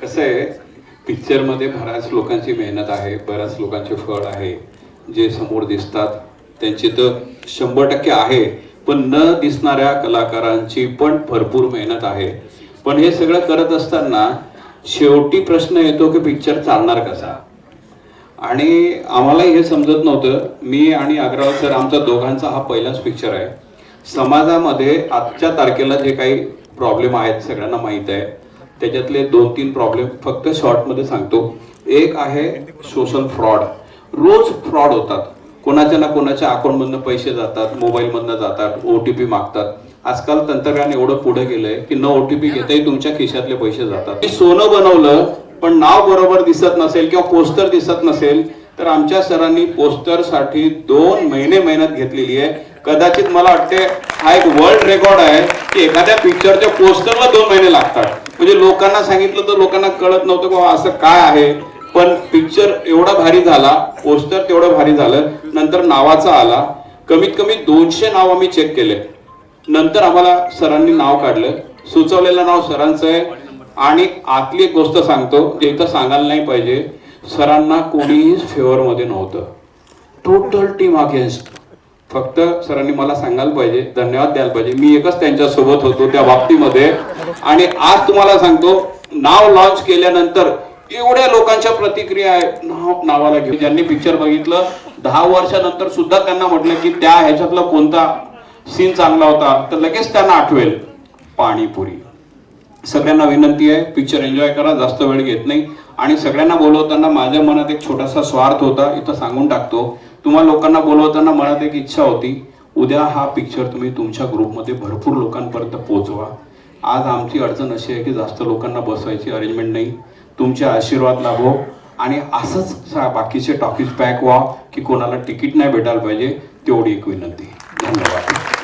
कसं आहे, पिक्चरमध्ये बऱ्याच लोकांची मेहनत आहे, बऱ्याच लोकांचे फळ आहे जे समोर दिसतात त्यांची तर 100% आहे, पण न दिसणाऱ्या कलाकारांची पण भरपूर मेहनत आहे. पण हे सगळं करत असताना शेवटी प्रश्न येतो की पिक्चर चालणार कसा. आणि आम्हालाही हे समजत नव्हतं. मी आणि अग्रवाल सर आमचा दोघांचा हा पहिलाच पिक्चर आहे. समाजामध्ये आजच्या तारखेला जे काही प्रॉब्लेम आहेत सगळ्यांना माहीत आहे. त्याच्यातले 2-3 प्रॉब्लेम फक्त शॉर्टमध्ये सांगतो. एक आहे सोशल फ्रॉड. रोज फ्रॉड होतात. कोणाच्या ना कोणाच्या अकाउंटमधनं पैसे जातात, मोबाईलमधनं जातात, OTP मागतात. आजकाल तंत्रज्ञान एवढं पुढे गेलंय की न OTP घेताही तुमच्या खिशातले पैसे जातात. सोनं बनवलं पण नाव बरोबर दिसत नसेल किंवा पोस्टर दिसत नसेल तर आमच्या सरांनी पोस्टरसाठी 2 महिने मेहनत घेतलेली आहे. कदाचित मला वाटते हा एक वर्ल्ड रेकॉर्ड आहे की एखाद्या पिक्चरच्या पोस्टरला 2 महिने लागतात. म्हणजे लोकांना सांगितलं तर लोकांना कळत नव्हतं की असं काय आहे. पण पिक्चर एवढा भारी झाला, पोस्टर तेवढं भारी झालं, नंतर नावाचा आला. कमीत कमी 200 नाव आम्ही चेक केले. नंतर आम्हाला सरांनी नाव काढलं. सुचवलेलं नाव सरांचं आहे. आणि आतली एक गोष्ट सांगतो, ते इथं सांगायला नाही पाहिजे, सरांना कोणीही फेवर मध्ये नव्हतं. Total team against. फक्त सरांनी मला सांगायला पाहिजे, धन्यवाद द्यायला पाहिजे, मी एकच त्यांच्या सोबत होतो त्या बाबतीमध्ये. आणि आज तुम्हाला सांगतो, नाव लॉन्च केल्यानंतर एवढ्या लोकांच्या प्रतिक्रिया आहेत नावाला घेऊन. ज्यांनी पिक्चर बघितलं 10 वर्षानंतर सुद्धा त्यांना म्हटलं की त्या ह्याच्यातला कोणता सीन चांगला होता तर लगेच त्यांना आठवेल पाणीपुरी. सगळ्यांना विनंती आहे, पिक्चर एन्जॉय करा, जास्त वेळ घेत नाही. आणि सगळ्यांना बोलवताना माझ्या मनात एक छोटासा स्वार्थ होता, इथं सांगून टाकतो. तुम्हा लोकांना बोलवताना मनात एक इच्छा होती, उद्या हा पिक्चर तुम्ही तुमच्या ग्रुपमध्ये भरपूर लोकांपर्यंत पोहोचवा. आज आमची अडचण अशी आहे की जास्त लोकांना बसवायची अरेंजमेंट नाही. तुमचे आशीर्वाद लाभो आणि असंच बाकीचे टॉकीज पॅक व्हा की कोणाला तिकीट नाही भेटायला पाहिजे. तेवढी एक विनंती. धन्यवाद.